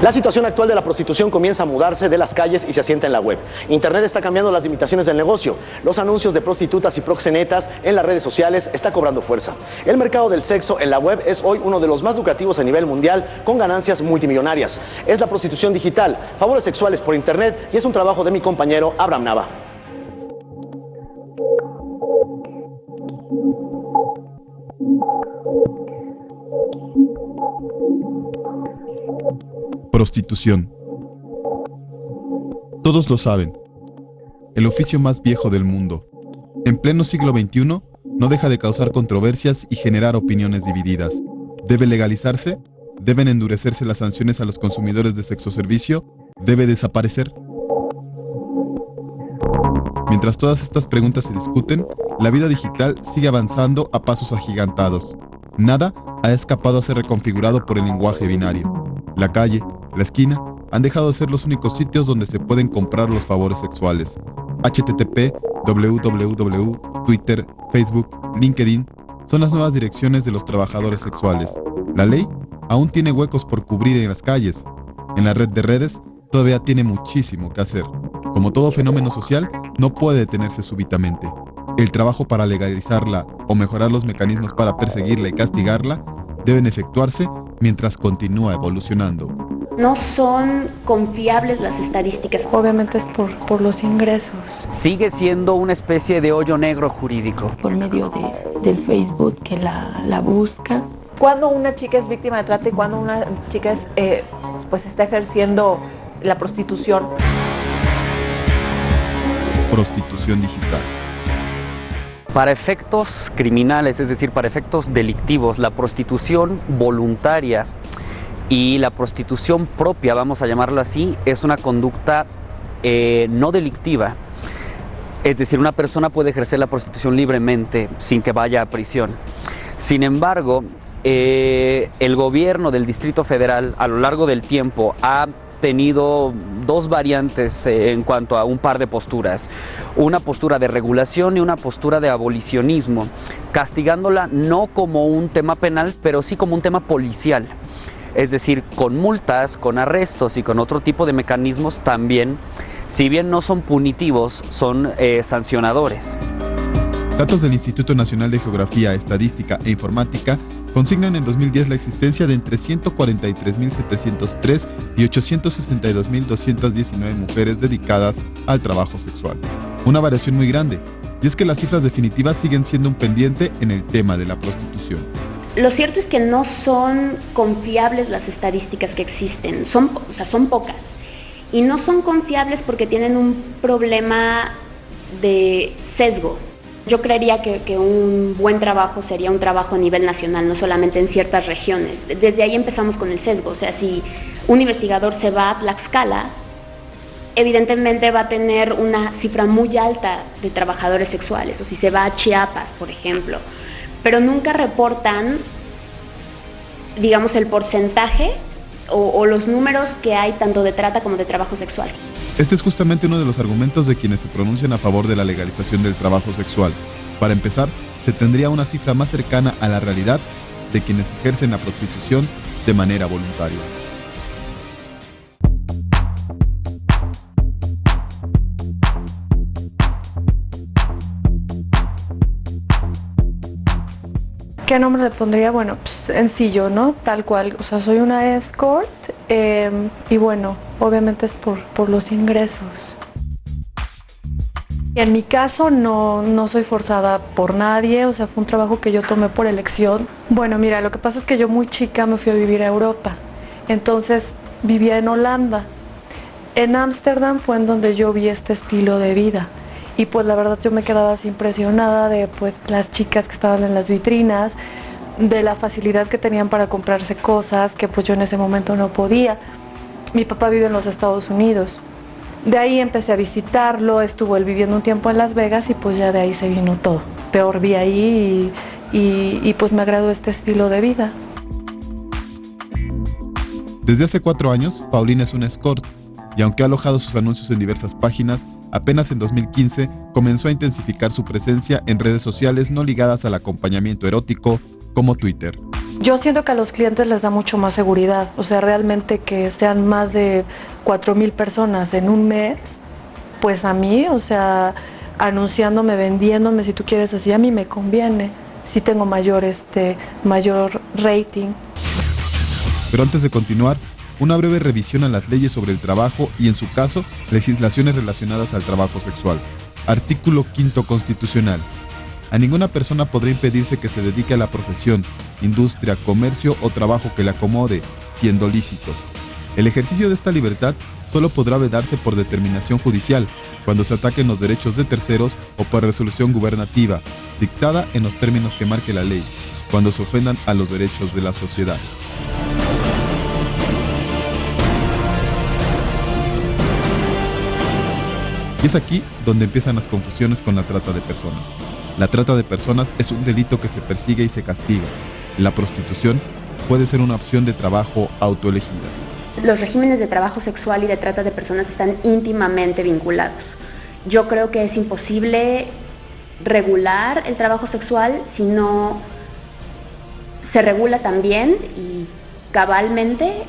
La situación actual de la prostitución comienza a mudarse de las calles y se asienta en la web. Internet está cambiando las limitaciones del negocio. Los anuncios de prostitutas y proxenetas en las redes sociales está cobrando fuerza. El mercado del sexo en la web es hoy uno de los más lucrativos a nivel mundial, con ganancias multimillonarias. Es la prostitución digital, favores sexuales por Internet, y es un trabajo de mi compañero Abraham Nava. Prostitución. Todos lo saben. El oficio más viejo del mundo. En pleno siglo XXI, no deja de causar controversias y generar opiniones divididas. ¿Debe legalizarse? ¿Deben endurecerse las sanciones a los consumidores de sexoservicio? ¿Debe desaparecer? Mientras todas estas preguntas se discuten, la vida digital sigue avanzando a pasos agigantados. Nada ha escapado a ser reconfigurado por el lenguaje binario. La calle, la esquina, han dejado de ser los únicos sitios donde se pueden comprar los favores sexuales. HTTP, www, Twitter, Facebook, LinkedIn son las nuevas direcciones de los trabajadores sexuales. La ley aún tiene huecos por cubrir en las calles. En la red de redes todavía tiene muchísimo que hacer. Como todo fenómeno social, no puede detenerse súbitamente. El trabajo para legalizarla o mejorar los mecanismos para perseguirla y castigarla deben efectuarse mientras continúa evolucionando. No son confiables las estadísticas. Obviamente es por los ingresos. Sigue siendo una especie de hoyo negro jurídico. Por medio del Facebook que la busca. Cuando una chica es víctima de trata y cuando una chica pues está ejerciendo la prostitución. Prostitución digital. Para efectos criminales, es decir, para efectos delictivos, la prostitución voluntaria y la prostitución propia, vamos a llamarlo así, es una conducta no delictiva. Es decir, una persona puede ejercer la prostitución libremente sin que vaya a prisión. Sin embargo, el gobierno del Distrito Federal a lo largo del tiempo ha tenido dos variantes en cuanto a un par de posturas. Una postura de regulación y una postura de abolicionismo, castigándola no como un tema penal, pero sí como un tema policial. Es decir, con multas, con arrestos y con otro tipo de mecanismos también, si bien no son punitivos, son sancionadores. Datos del Instituto Nacional de Geografía, Estadística e Informática consignan en 2010 la existencia de entre 143.703 y 862.219 mujeres dedicadas al trabajo sexual. Una variación muy grande, y es que las cifras definitivas siguen siendo un pendiente en el tema de la prostitución. Lo cierto es que no son confiables las estadísticas que existen, son pocas. Y no son confiables porque tienen un problema de sesgo. Yo creería que un buen trabajo sería un trabajo a nivel nacional, no solamente en ciertas regiones. Desde ahí empezamos con el sesgo. O sea, si un investigador se va a Tlaxcala, evidentemente va a tener una cifra muy alta de trabajadores sexuales. O si se va a Chiapas, por ejemplo. Pero nunca reportan, digamos, el porcentaje o los números que hay tanto de trata como de trabajo sexual. Este es justamente uno de los argumentos de quienes se pronuncian a favor de la legalización del trabajo sexual. Para empezar, se tendría una cifra más cercana a la realidad de quienes ejercen la prostitución de manera voluntaria. ¿Qué nombre le pondría? Bueno, pues sencillo, ¿no? Tal cual. O sea, soy una escort y bueno, obviamente es por los ingresos. En mi caso no soy forzada por nadie, o sea, fue un trabajo que yo tomé por elección. Bueno, mira, lo que pasa es que yo muy chica me fui a vivir a Europa, entonces vivía en Holanda. En Ámsterdam fue en donde yo vi este estilo de vida. Y pues la verdad yo me quedaba así impresionada de pues las chicas que estaban en las vitrinas, de la facilidad que tenían para comprarse cosas que pues yo en ese momento no podía. Mi papá vive en los Estados Unidos. De ahí empecé a visitarlo, estuvo él viviendo un tiempo en Las Vegas y pues ya de ahí se vino todo. Peor vi ahí y pues me agradó este estilo de vida. Desde hace 4 años, Paulina es una escort, y aunque ha alojado sus anuncios en diversas páginas, apenas en 2015 comenzó a intensificar su presencia en redes sociales no ligadas al acompañamiento erótico, como Twitter. Yo siento que a los clientes les da mucho más seguridad, o sea, realmente que sean más de 4,000 personas en un mes, pues a mí, o sea, anunciándome, vendiéndome, si tú quieres así, a mí me conviene, sí tengo mayor rating. Pero antes de continuar, una breve revisión a las leyes sobre el trabajo y, en su caso, legislaciones relacionadas al trabajo sexual. Artículo 5º constitucional. A ninguna persona podrá impedirse que se dedique a la profesión, industria, comercio o trabajo que le acomode, siendo lícitos. El ejercicio de esta libertad solo podrá vedarse por determinación judicial, cuando se ataquen los derechos de terceros o por resolución gubernativa, dictada en los términos que marque la ley, cuando se ofendan a los derechos de la sociedad. Y es aquí donde empiezan las confusiones con la trata de personas. La trata de personas es un delito que se persigue y se castiga. La prostitución puede ser una opción de trabajo autoelegida. Los regímenes de trabajo sexual y de trata de personas están íntimamente vinculados. Yo creo que es imposible regular el trabajo sexual si no se regula también y cabalmente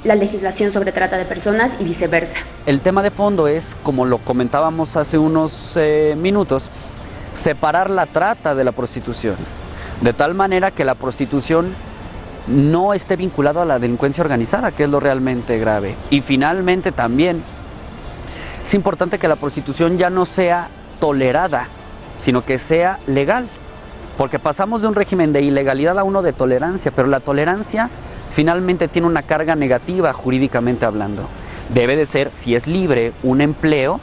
la legislación sobre trata de personas y viceversa. El tema de fondo es, como lo comentábamos hace unos minutos, separar la trata de la prostitución, de tal manera que la prostitución no esté vinculada a la delincuencia organizada, que es lo realmente grave. Y finalmente también es importante que la prostitución ya no sea tolerada, sino que sea legal, porque pasamos de un régimen de ilegalidad a uno de tolerancia, pero la tolerancia finalmente tiene una carga negativa jurídicamente hablando. Debe de ser, si es libre, un empleo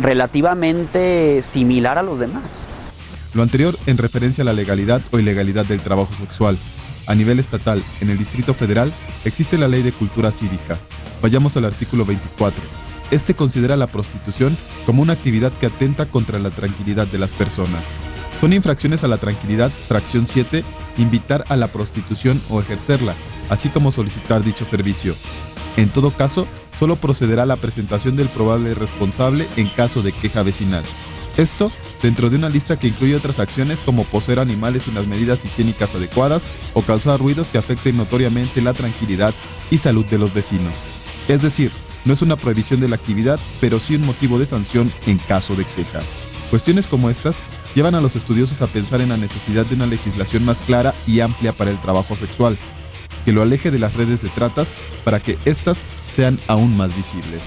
relativamente similar a los demás. Lo anterior en referencia a la legalidad o ilegalidad del trabajo sexual. A nivel estatal, en el Distrito Federal, existe la Ley de Cultura Cívica. Vayamos al artículo 24. Este considera la prostitución como una actividad que atenta contra la tranquilidad de las personas. Son infracciones a la tranquilidad, fracción 7, invitar a la prostitución o ejercerla, así como solicitar dicho servicio. En todo caso, solo procederá la presentación del probable responsable en caso de queja vecinal. Esto dentro de una lista que incluye otras acciones como poseer animales sin las medidas higiénicas adecuadas o causar ruidos que afecten notoriamente la tranquilidad y salud de los vecinos. Es decir, no es una prohibición de la actividad, pero sí un motivo de sanción en caso de queja. Cuestiones como estas llevan a los estudiosos a pensar en la necesidad de una legislación más clara y amplia para el trabajo sexual, que lo aleje de las redes de tratas para que éstas sean aún más visibles.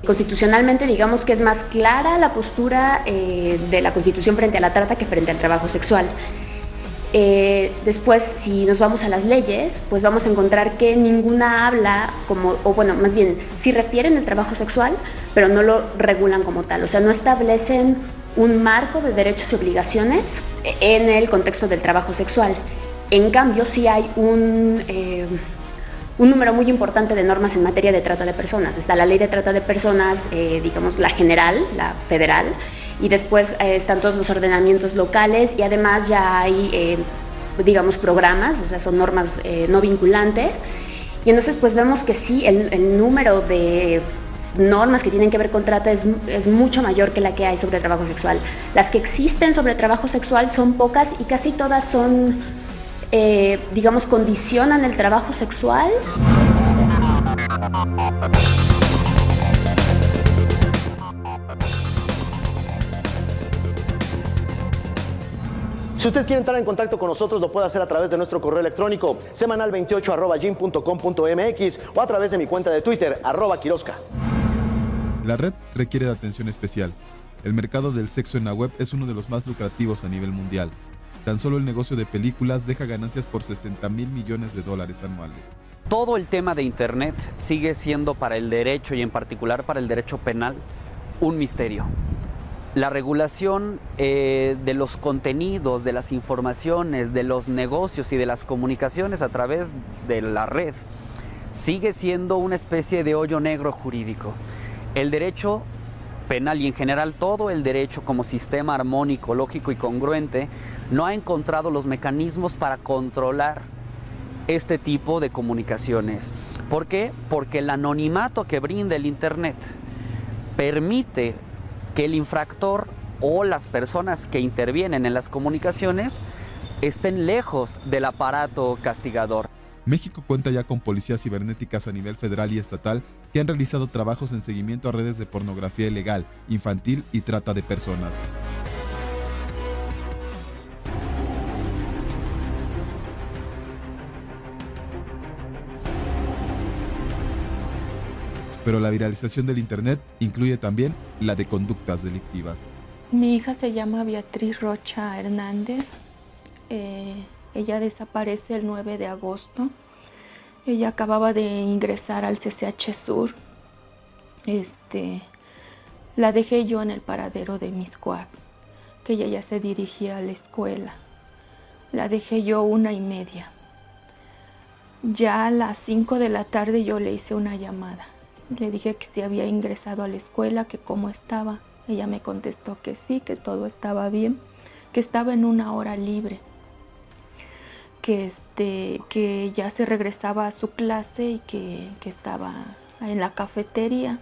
Constitucionalmente, digamos que es más clara la postura de la Constitución frente a la trata que frente al trabajo sexual. Después, si nos vamos a las leyes, pues vamos a encontrar que ninguna habla como, o bueno, más bien, sí refieren al trabajo sexual, pero no lo regulan como tal. O sea, no establecen un marco de derechos y obligaciones en el contexto del trabajo sexual. En cambio, sí hay un número muy importante de normas en materia de trata de personas. Está la Ley de Trata de Personas, digamos, la general, la federal, y después están todos los ordenamientos locales y además ya hay, digamos, programas, o sea, son normas no vinculantes. Y entonces, pues vemos que sí, el número de normas que tienen que ver con trata es mucho mayor que la que hay sobre trabajo sexual. Las que existen sobre trabajo sexual son pocas y casi todas son, digamos, condicionan el trabajo sexual. Si usted quiere entrar en contacto con nosotros, lo puede hacer a través de nuestro correo electrónico semanal28@gym.com.mx o a través de mi cuenta de Twitter, @Quirosca. La red requiere de atención especial. El mercado del sexo en la web es uno de los más lucrativos a nivel mundial. Tan solo el negocio de películas deja ganancias por $60,000 millones anuales. Todo el tema de Internet sigue siendo para el derecho y en particular para el derecho penal un misterio. La regulación de los contenidos, de las informaciones, de los negocios y de las comunicaciones a través de la red sigue siendo una especie de hoyo negro jurídico. El derecho penal y en general todo el derecho como sistema armónico, lógico y congruente no ha encontrado los mecanismos para controlar este tipo de comunicaciones. ¿Por qué? Porque el anonimato que brinda el Internet permite que el infractor o las personas que intervienen en las comunicaciones estén lejos del aparato castigador. México cuenta ya con policías cibernéticas a nivel federal y estatal que han realizado trabajos en seguimiento a redes de pornografía ilegal, infantil y trata de personas. Pero la viralización del Internet incluye también la de conductas delictivas. Mi hija se llama Beatriz Rocha Hernández. Ella desaparece el 9 de agosto. Ella acababa de ingresar al CCH Sur. La dejé yo en el paradero de Mixcoac, que ella ya se dirigía a la escuela. La dejé yo 1:30. Ya a las 5 de la tarde yo le hice una llamada. Le dije que si había ingresado a la escuela, que cómo estaba. Ella me contestó que sí, que todo estaba bien, que estaba en una hora libre, que ya se regresaba a su clase y que estaba en la cafetería.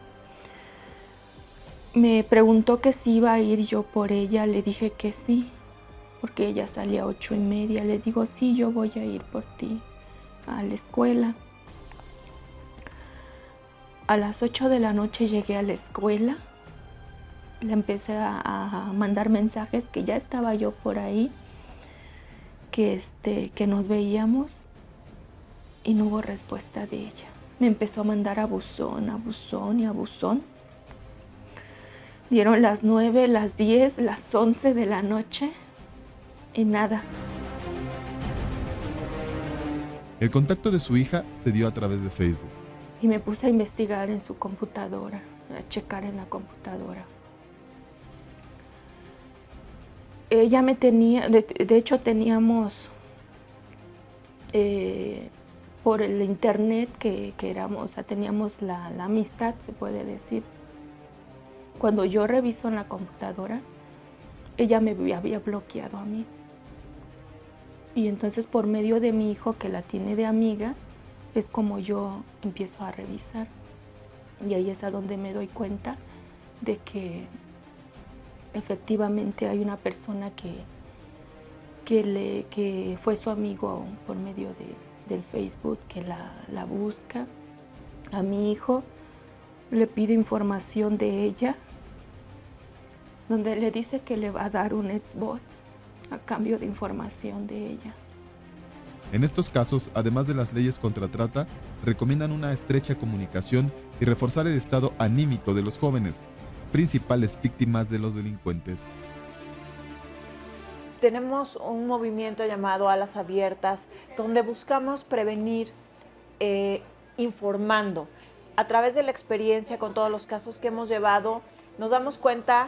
Me preguntó que si iba a ir yo por ella, le dije que sí, porque ella salía a 8:30. Le digo, sí, yo voy a ir por ti a la escuela. A las 8 de la noche llegué a la escuela, le empecé a mandar mensajes que ya estaba yo por ahí, que nos veíamos, y no hubo respuesta de ella. Me empezó a mandar a buzón y a buzón. Dieron las 9, las 10, las 11 de la noche y nada. El contacto de su hija se dio a través de Facebook. Y me puse a investigar en su computadora, a checar en la computadora. Ella me tenía, de hecho teníamos por el internet que éramos, o sea, teníamos la amistad, se puede decir. Cuando yo reviso en la computadora, ella me había bloqueado a mí. Y entonces por medio de mi hijo, que la tiene de amiga, es como yo empiezo a revisar. Y ahí es a donde me doy cuenta de que efectivamente hay una persona que fue su amigo por medio del Facebook, que la busca. A mi hijo le pide información de ella, donde le dice que le va a dar un Xbox a cambio de información de ella. En estos casos, además de las leyes contra trata, recomiendan una estrecha comunicación y reforzar el estado anímico de los jóvenes, principales víctimas de los delincuentes. Tenemos un movimiento llamado Alas Abiertas, donde buscamos prevenir informando. A través de la experiencia con todos los casos que hemos llevado, nos damos cuenta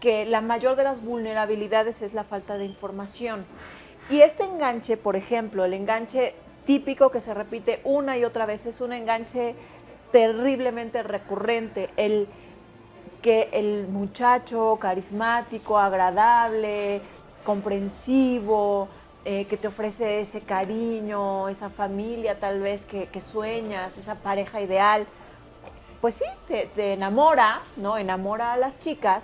que la mayor de las vulnerabilidades es la falta de información. Y este enganche, por ejemplo, el enganche típico que se repite una y otra vez, es un enganche terriblemente recurrente, el que el muchacho carismático, agradable, comprensivo, que te ofrece ese cariño, esa familia tal vez que sueñas, esa pareja ideal, pues sí, te enamora, ¿no? Enamora a las chicas.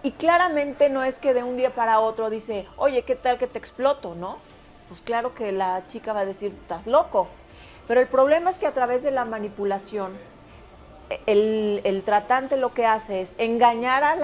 Y claramente no es que de un día para otro dice, oye, ¿qué tal que te exploto, no? Pues claro que la chica va a decir, estás loco. Pero el problema es que a través de la manipulación, el tratante lo que hace es engañar a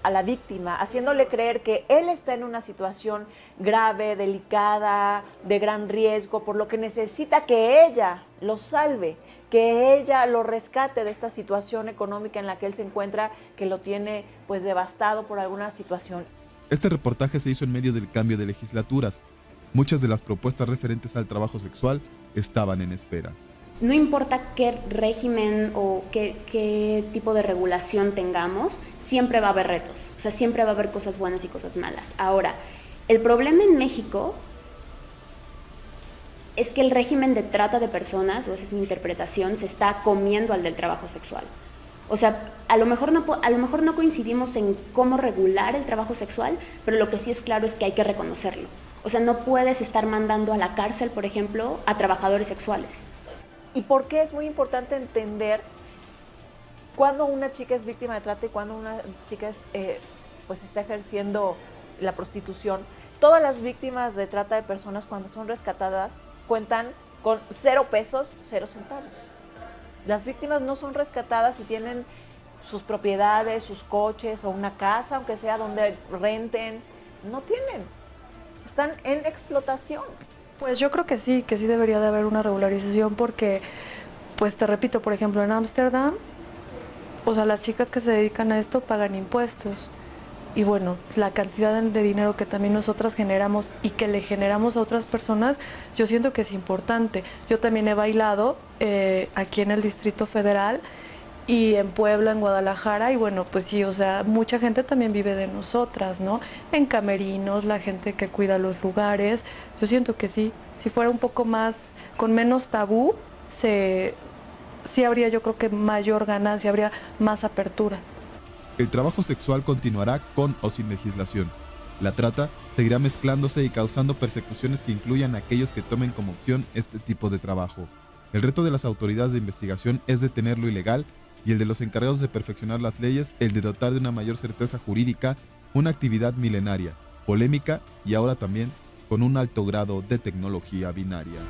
la víctima, haciéndole creer que él está en una situación grave, delicada, de gran riesgo, por lo que necesita que ella lo salve, que ella lo rescate de esta situación económica en la que él se encuentra, que lo tiene pues devastado por alguna situación. Este reportaje se hizo en medio del cambio de legislaturas. Muchas de las propuestas referentes al trabajo sexual estaban en espera. No importa qué régimen o qué tipo de regulación tengamos, siempre va a haber retos, o sea, siempre va a haber cosas buenas y cosas malas. Ahora, el problema en México es que el régimen de trata de personas, o esa es mi interpretación, se está comiendo al del trabajo sexual. O sea, a lo mejor no coincidimos en cómo regular el trabajo sexual, pero lo que sí es claro es que hay que reconocerlo. O sea, no puedes estar mandando a la cárcel, por ejemplo, a trabajadores sexuales. ¿Y por qué es muy importante entender cuándo una chica es víctima de trata y cuándo una chica pues está ejerciendo la prostitución. Todas las víctimas de trata de personas, cuando son rescatadas, cuentan con 0 pesos, 0 centavos. Las víctimas no son rescatadas y tienen sus propiedades, sus coches o una casa, aunque sea donde renten. No tienen. Están en explotación. Pues yo creo que sí debería de haber una regularización porque, pues te repito, por ejemplo, en Ámsterdam, o sea, las chicas que se dedican a esto pagan impuestos. Y bueno, la cantidad de dinero que también nosotras generamos y que le generamos a otras personas, yo siento que es importante. Yo también he bailado aquí en el Distrito Federal y en Puebla, en Guadalajara, y bueno, pues sí, o sea, mucha gente también vive de nosotras, ¿no? En camerinos, la gente que cuida los lugares. Yo siento que sí, si fuera un poco más, con menos tabú, sí habría, yo creo que mayor ganancia, habría más apertura. El trabajo sexual continuará con o sin legislación. La trata seguirá mezclándose y causando persecuciones que incluyan a aquellos que tomen como opción este tipo de trabajo. El reto de las autoridades de investigación es detener lo ilegal y el de los encargados de perfeccionar las leyes, el de dotar de una mayor certeza jurídica una actividad milenaria, polémica y ahora también con un alto grado de tecnología binaria.